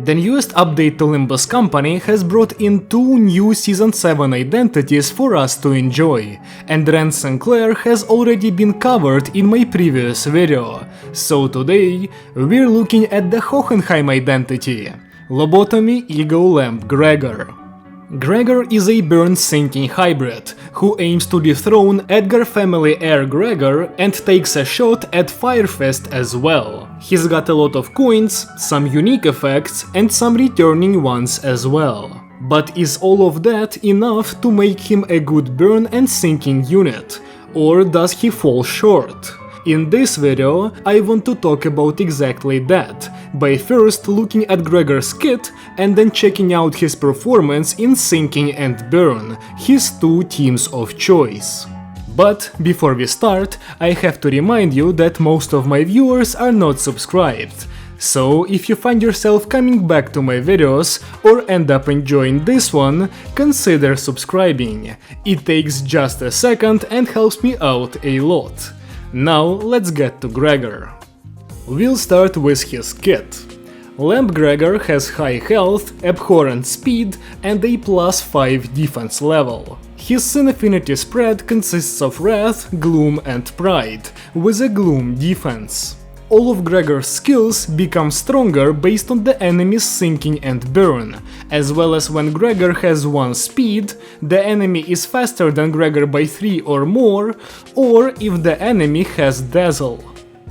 The newest update to Limbus company has brought in 2 new Season 7 identities for us to enjoy, and Ren Sinclair has already been covered in my previous video, so today we're looking at the Hohenheim identity, Lobotomy EGO Lamp Gregor. Gregor is a burn-sinking hybrid, who aims to dethrone Edgar family heir Gregor and takes a shot at Firefist as well. He's got a lot of coins, some unique effects and some returning ones as well. But is all of that enough to make him a good burn and sinking unit? Or does he fall short? In this video, I want to talk about exactly that, by first looking at Gregor's kit and then checking out his performance in Sinking and Burn, his 2 teams of choice. But before we start, I have to remind you that most of my viewers are not subscribed. So if you find yourself coming back to my videos or end up enjoying this one, consider subscribing. It takes just a second and helps me out a lot. Now let's get to Gregor. We'll start with his kit. Lamp Gregor has high health, abhorrent speed and a +5 defense level. His Sin Affinity spread consists of Wrath, Gloom and Pride, with a Gloom defense. All of Gregor's skills become stronger based on the enemy's Sinking and Burn, as well as when Gregor has 1 speed, the enemy is faster than Gregor by 3 or more, or if the enemy has Dazzle.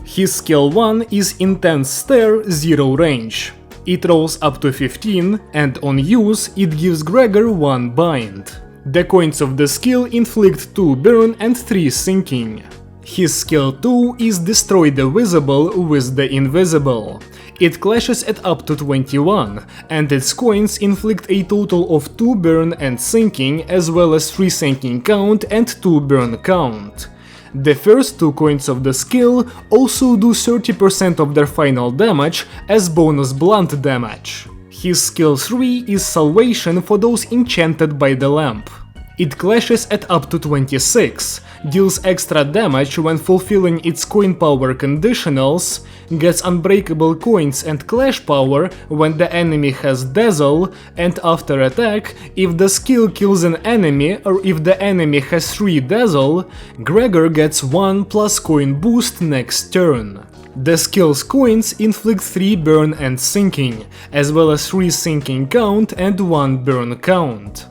His skill 1 is Intense Stare 0 range. It rolls up to 15 and on use it gives Gregor 1 bind. The coins of the skill inflict 2 burn and 3 sinking. His skill 2 is Destroy the Visible with the Invisible. It clashes at up to 21, and its coins inflict a total of 2 burn and sinking, as well as 3 sinking count and 2 burn count. The first 2 coins of the skill also do 30% of their final damage as bonus blunt damage. His skill 3 is Salvation for those enchanted by the lamp. It clashes at up to 26, deals extra damage when fulfilling its coin power conditionals, gets unbreakable coins and clash power when the enemy has Dazzle, and after attack, if the skill kills an enemy or if the enemy has 3 Dazzle, Gregor gets 1 plus coin boost next turn. The skill's coins inflict 3 burn and sinking, as well as 3 sinking count and 1 burn count.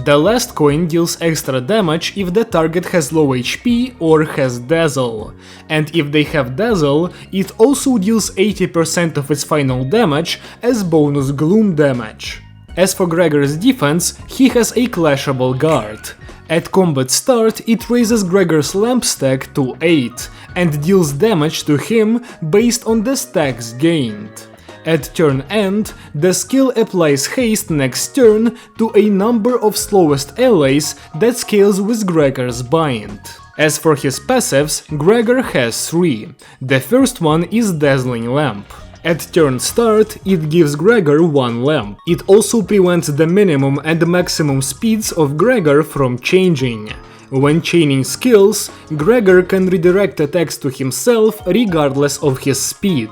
The last coin deals extra damage if the target has low HP or has Dazzle, and if they have Dazzle, it also deals 80% of its final damage as bonus Gloom damage. As for Gregor's defense, he has a clashable guard. At combat start, it raises Gregor's lamp stack to 8, and deals damage to him based on the stacks gained. At turn end, the skill applies haste next turn to a number of slowest allies that scales with Gregor's bind. As for his passives, Gregor has 3. The first one is Dazzling Lamp. At turn start, it gives Gregor 1 lamp. It also prevents the minimum and maximum speeds of Gregor from changing. When chaining skills, Gregor can redirect attacks to himself regardless of his speed.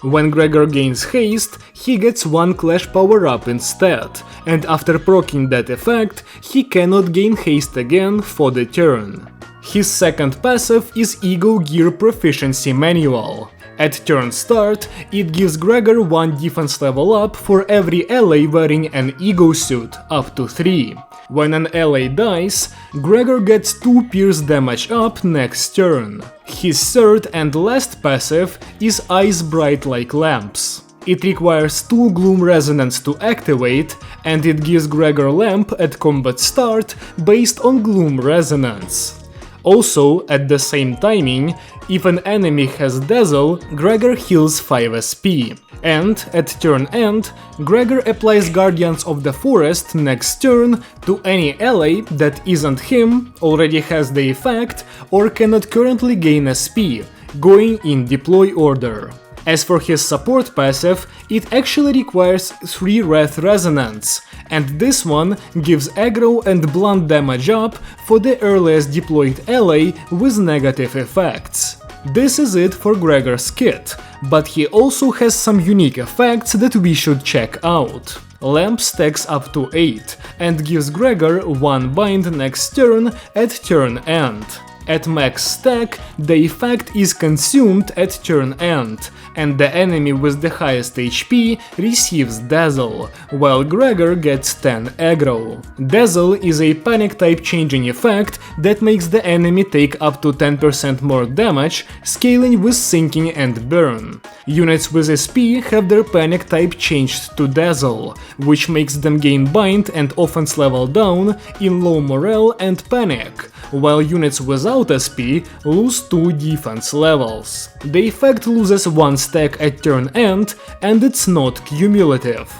When Gregor gains haste, he gets 1 clash power up instead, and after proccing that effect, he cannot gain haste again for the turn. His second passive is Ego Gear Proficiency Manual. At turn start, it gives Gregor 1 defense level up for every ally wearing an Ego suit, up to 3. When an ally dies, Gregor gets 2 pierce damage up next turn. His third and last passive is Eyes Bright Like Lamps. It requires 2 Gloom Resonance to activate, and it gives Gregor lamp at combat start based on Gloom Resonance. Also, at the same timing, if an enemy has Dazzle, Gregor heals 5 SP. And, at turn end, Gregor applies Guardians of the Forest next turn to any ally that isn't him, already has the effect, or cannot currently gain SP, going in deploy order. As for his support passive, it actually requires 3 Wrath Resonance, and this one gives aggro and blunt damage up for the earliest deployed ally with negative effects. This is it for Gregor's kit, but he also has some unique effects that we should check out. Lamp stacks up to 8 and gives Gregor 1 bind next turn at turn end. At max stack, the effect is consumed at turn end, and the enemy with the highest HP receives Dazzle, while Gregor gets 10 aggro. Dazzle is a panic type changing effect that makes the enemy take up to 10% more damage, scaling with Sinking and Burn. Units with SP have their panic type changed to Dazzle, which makes them gain bind and offense level down in low morale and panic, while units without SP lose 2 defense levels. The effect loses 1 stack at turn end, and it's not cumulative.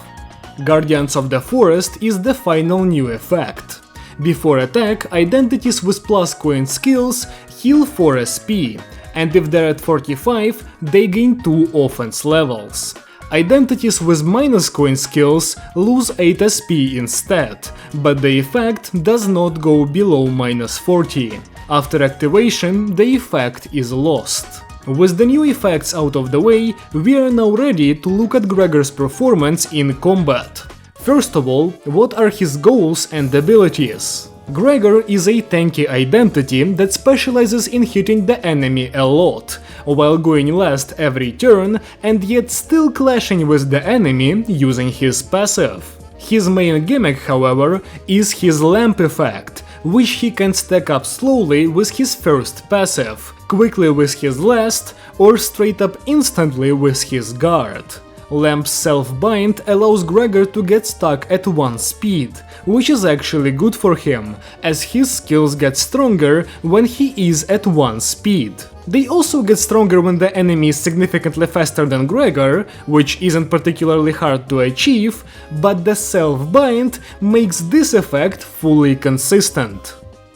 Guardians of the Forest is the final new effect. Before attack, identities with plus coin skills heal 4 SP, and if they're at 45, they gain 2 offense levels. Identities with minus coin skills lose 8 SP instead, but the effect does not go below minus 40. After activation, the effect is lost. With the new effects out of the way, we are now ready to look at Gregor's performance in combat. First of all, what are his goals and abilities? Gregor is a tanky identity that specializes in hitting the enemy a lot, while going last every turn and yet still clashing with the enemy using his passive. His main gimmick, however, is his lamp effect, which he can stack up slowly with his first passive, quickly with his last, or straight up instantly with his guard. Lamp's self-bind allows Gregor to get stuck at 1 speed, which is actually good for him, as his skills get stronger when he is at 1 speed. They also get stronger when the enemy is significantly faster than Gregor, which isn't particularly hard to achieve, but the self-bind makes this effect fully consistent.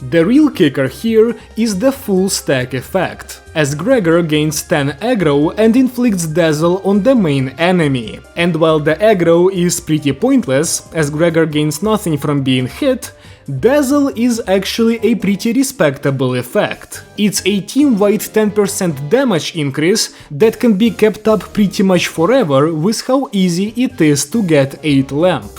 The real kicker here is the full stack effect, as Gregor gains 10 aggro and inflicts Dazzle on the main enemy. And while the aggro is pretty pointless, as Gregor gains nothing from being hit, Dazzle is actually a pretty respectable effect. It's a team-wide 10% damage increase that can be kept up pretty much forever with how easy it is to get 8 lamp.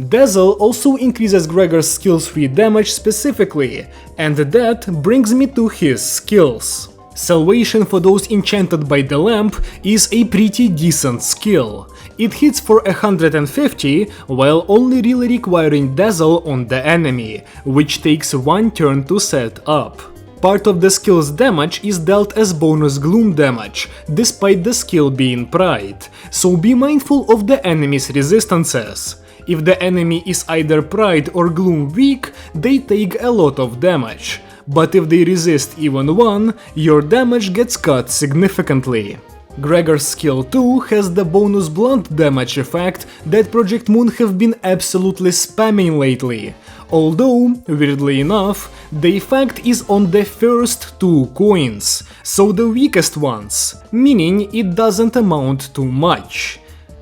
Dazzle also increases Gregor's skills 3 damage specifically, and that brings me to his skills. Salvation for those enchanted by the lamp is a pretty decent skill. It hits for 150 while only really requiring Dazzle on the enemy, which takes 1 turn to set up. Part of the skill's damage is dealt as bonus gloom damage, despite the skill being Pride, so be mindful of the enemy's resistances. If the enemy is either Pride or Gloom weak, they take a lot of damage, but if they resist even 1, your damage gets cut significantly. Gregor's skill 2 has the bonus blunt damage effect that Project Moon have been absolutely spamming lately, although, weirdly enough, the effect is on the first 2 coins, so the weakest ones, meaning it doesn't amount to much.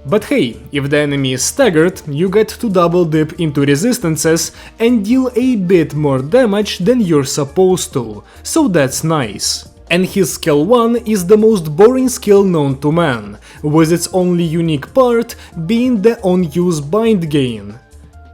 But hey, if the enemy is staggered, you get to double dip into resistances and deal a bit more damage than you're supposed to, so that's nice. And his skill 1 is the most boring skill known to man, with its only unique part being the on-use bind gain,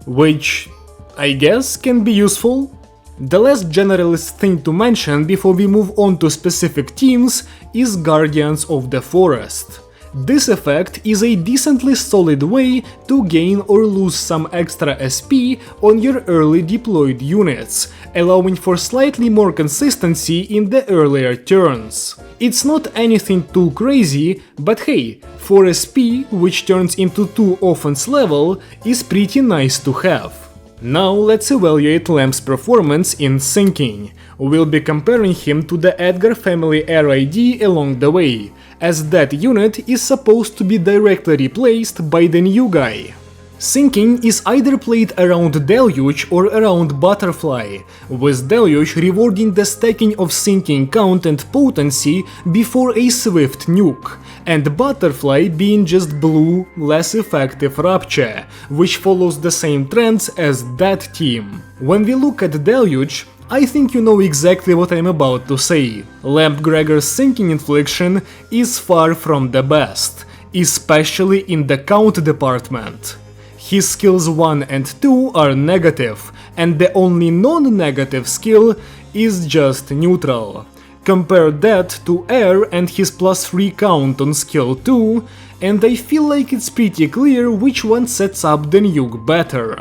which I guess can be useful. The last generalist thing to mention before we move on to specific teams is Guardians of the Forest. This effect is a decently solid way to gain or lose some extra SP on your early deployed units, allowing for slightly more consistency in the earlier turns. It's not anything too crazy, but hey, 4 SP, which turns into 2 offense level, is pretty nice to have. Now let's evaluate Lamp's performance in Sinking. We'll be comparing him to the Edgar family RID along the way, as that unit is supposed to be directly replaced by the new guy. Sinking is either played around Deluge or around Butterfly, with Deluge rewarding the stacking of sinking count and potency before a swift nuke, and Butterfly being just blue, less effective Rapture, which follows the same trends as that team. When we look at Deluge, I think you know exactly what I'm about to say. Lamb Gregor's sinking infliction is far from the best, especially in the count department. His skills 1 and 2 are negative, and the only non-negative skill is just neutral. Compare that to Air and his +3 count on skill 2, and I feel like it's pretty clear which one sets up the nuke better.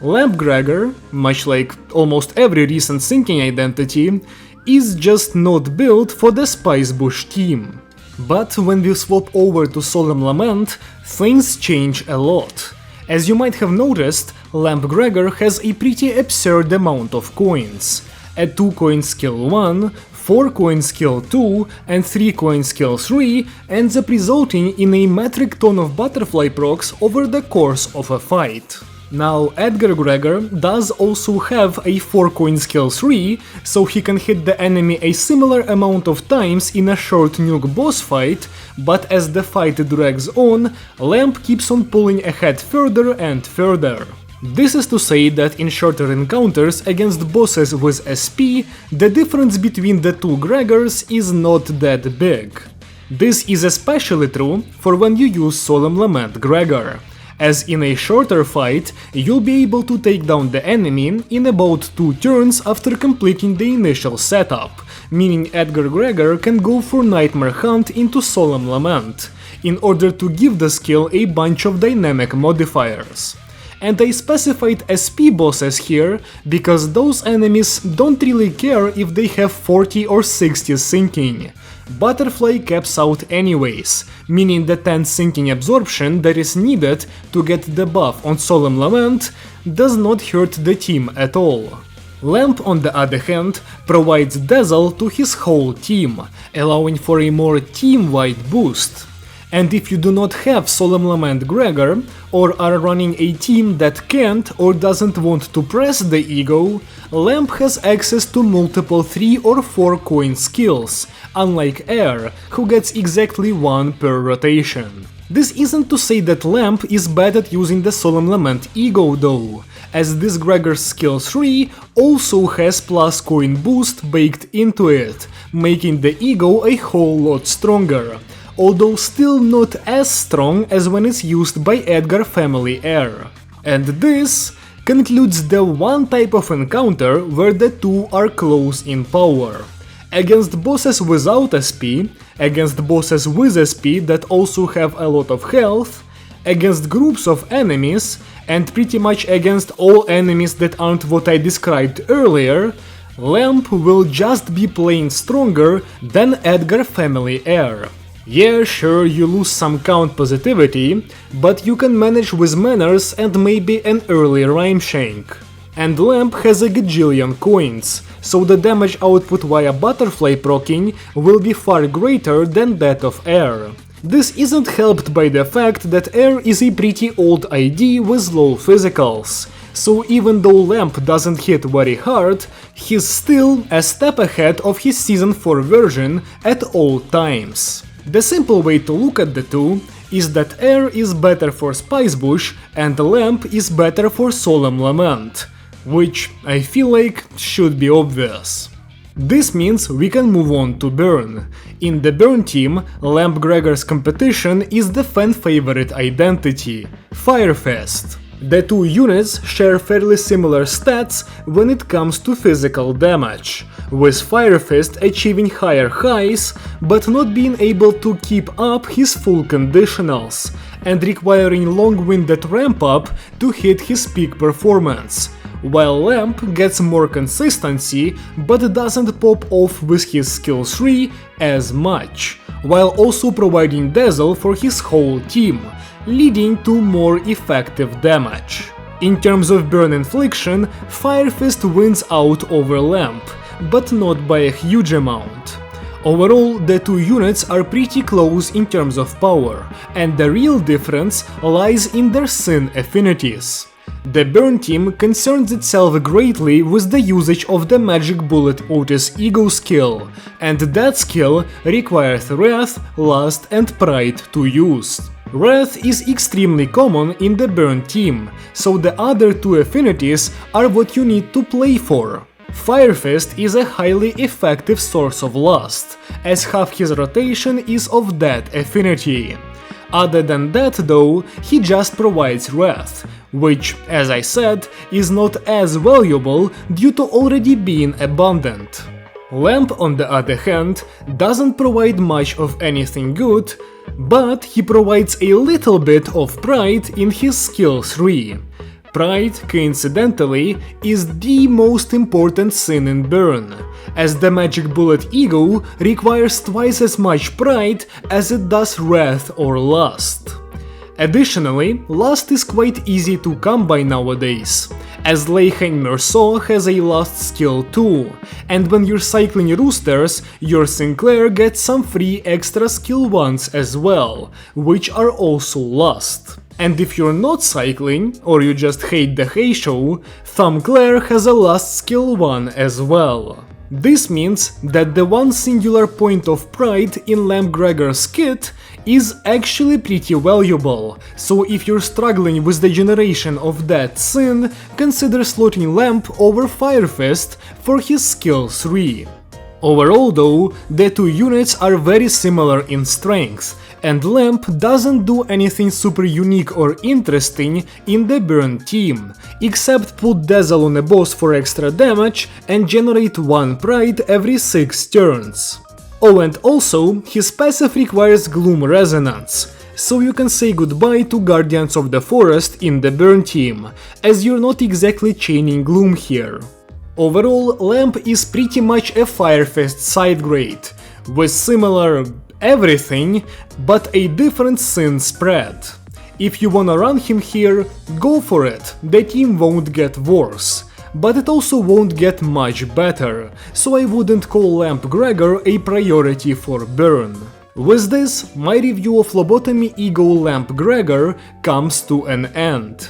Lamb Gregor, much like almost every recent sinking identity, is just not built for the Spicebush team. But when we swap over to Solemn Lament, things change a lot. As you might have noticed, Lamb Gregor has a pretty absurd amount of coins. A 2 coin skill 1, 4 coin skill 2 and 3 coin skill 3 ends up resulting in a metric ton of butterfly procs over the course of a fight. Now, Edgar Gregor does also have a 4 coin skill 3, so he can hit the enemy a similar amount of times in a short nuke boss fight, but as the fight drags on, Lamb keeps on pulling ahead further and further. This is to say that in shorter encounters against bosses with SP, the difference between the two Gregors is not that big. This is especially true for when you use Solemn Lament Gregor, as in a shorter fight, you'll be able to take down the enemy in about 2 turns after completing the initial setup, meaning Edgar Gregor can go for Nightmare Hunt into Solemn Lament, in order to give the skill a bunch of dynamic modifiers. And I specified SP bosses here because those enemies don't really care if they have 40 or 60 sinking. Butterfly caps out anyways, meaning the 10 sinking absorption that is needed to get the buff on Solemn Lament does not hurt the team at all. Lamb, on the other hand, provides Dazzle to his whole team, allowing for a more team-wide boost. And if you do not have Solemn Lament Gregor, or are running a team that can't or doesn't want to press the ego, Lamb has access to multiple 3 or 4 coin skills, unlike Air, who gets exactly 1 per rotation. This isn't to say that Lamb is bad at using the Solemn Lament Ego though, as this Gregor's skill 3 also has plus coin boost baked into it, making the ego a whole lot stronger, although still not as strong as when it's used by Edgar family Air. And this concludes the one type of encounter where the two are close in power. Against bosses without SP, against bosses with SP that also have a lot of health, against groups of enemies, and pretty much against all enemies that aren't what I described earlier, Lamb will just be plain stronger than Edgar family Air. Yeah, sure, you lose some count positivity, but you can manage with manners and maybe an early rhyme shank. And Lamb has a gajillion coins, so the damage output via butterfly proccing will be far greater than that of Air. This isn't helped by the fact that Air is a pretty old ID with low physicals, so even though Lamb doesn't hit very hard, he's still a step ahead of his Season 4 version at all times. The simple way to look at the two is that Air is better for Spicebush and Lamb is better for Solemn Lament, which I feel like should be obvious. This means we can move on to Burn. In the Burn team, Lamb Gregor's competition is the fan favorite identity, Firefist. The two units share fairly similar stats when it comes to physical damage, with Firefist achieving higher highs, but not being able to keep up his full conditionals, and requiring long-winded ramp-up to hit his peak performance, while Lamb gets more consistency but doesn't pop off with his skill 3 as much, while also providing Dazzle for his whole team, leading to more effective damage. In terms of burn infliction, Firefist wins out over Lamb, but not by a huge amount. Overall, the two units are pretty close in terms of power, and the real difference lies in their sin affinities. The Burn team concerns itself greatly with the usage of the Magic Bullet Otis Ego skill, and that skill requires Wrath, Lust and Pride to use. Wrath is extremely common in the Burn team, so the other two affinities are what you need to play for. Fire Fist is a highly effective source of lust, as half his rotation is of that affinity. Other than that though, he just provides wrath, which, as I said, is not as valuable due to already being abundant. Lamp, on the other hand, doesn't provide much of anything good, but he provides a little bit of pride in his skill 3. Pride, coincidentally, is the most important sin in Burn, as the magic bullet ego requires twice as much pride as it does wrath or lust. Additionally, lust is quite easy to come by nowadays, as Leichen Merceau has a lust skill too, and when you're cycling roosters, your Sinclair gets some free extra skill 1s as well, which are also lust. And if you're not cycling, or you just hate the hay show, Thumb Claire has a lust skill 1 as well. This means that the one singular point of pride in Lamp Gregor's kit is actually pretty valuable, so if you're struggling with the generation of that sin, consider slotting Lamp over Fire Fist for his skill 3. Overall though, the two units are very similar in strength, and Lamp doesn't do anything super unique or interesting in the Burn team, except put Dazzle on a boss for extra damage and generate 1 pride every 6 turns. Oh, and also, his passive requires Gloom Resonance, so you can say goodbye to Guardians of the Forest in the Burn team, as you're not exactly chaining Gloom here. Overall, Lamp is pretty much a Fire Fist side grade, with similar everything, but a different sin spread. If you wanna run him here, go for it, the team won't get worse, but it also won't get much better, so I wouldn't call Lamp Gregor a priority for Burn. With this, my review of Lobotomy EGO Lamp Gregor comes to an end.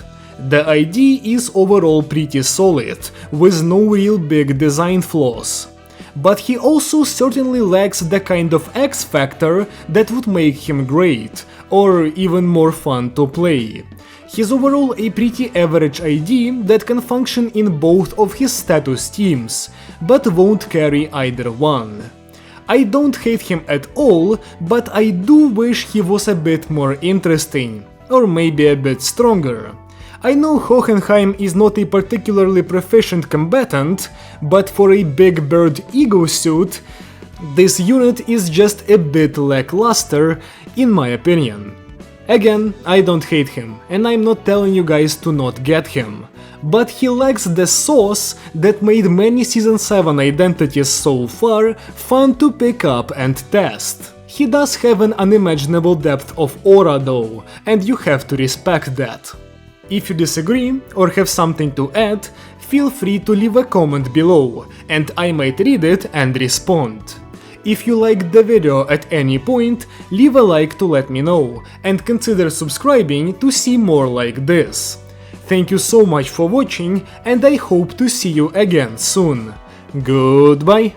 The ID is overall pretty solid, with no real big design flaws. But he also certainly lacks the kind of X factor that would make him great, or even more fun to play. He's overall a pretty average ID that can function in both of his status teams, but won't carry either one. I don't hate him at all, but I do wish he was a bit more interesting, or maybe a bit stronger. I know Hohenheim is not a particularly proficient combatant, but for a big bird ego suit, this unit is just a bit lackluster, in my opinion. Again, I don't hate him, and I'm not telling you guys to not get him, but he lacks the sauce that made many Season 7 identities so far fun to pick up and test. He does have an unimaginable depth of aura though, and you have to respect that. If you disagree or have something to add, feel free to leave a comment below, and I might read it and respond. If you liked the video at any point, leave a like to let me know, and consider subscribing to see more like this. Thank you so much for watching, and I hope to see you again soon. Goodbye!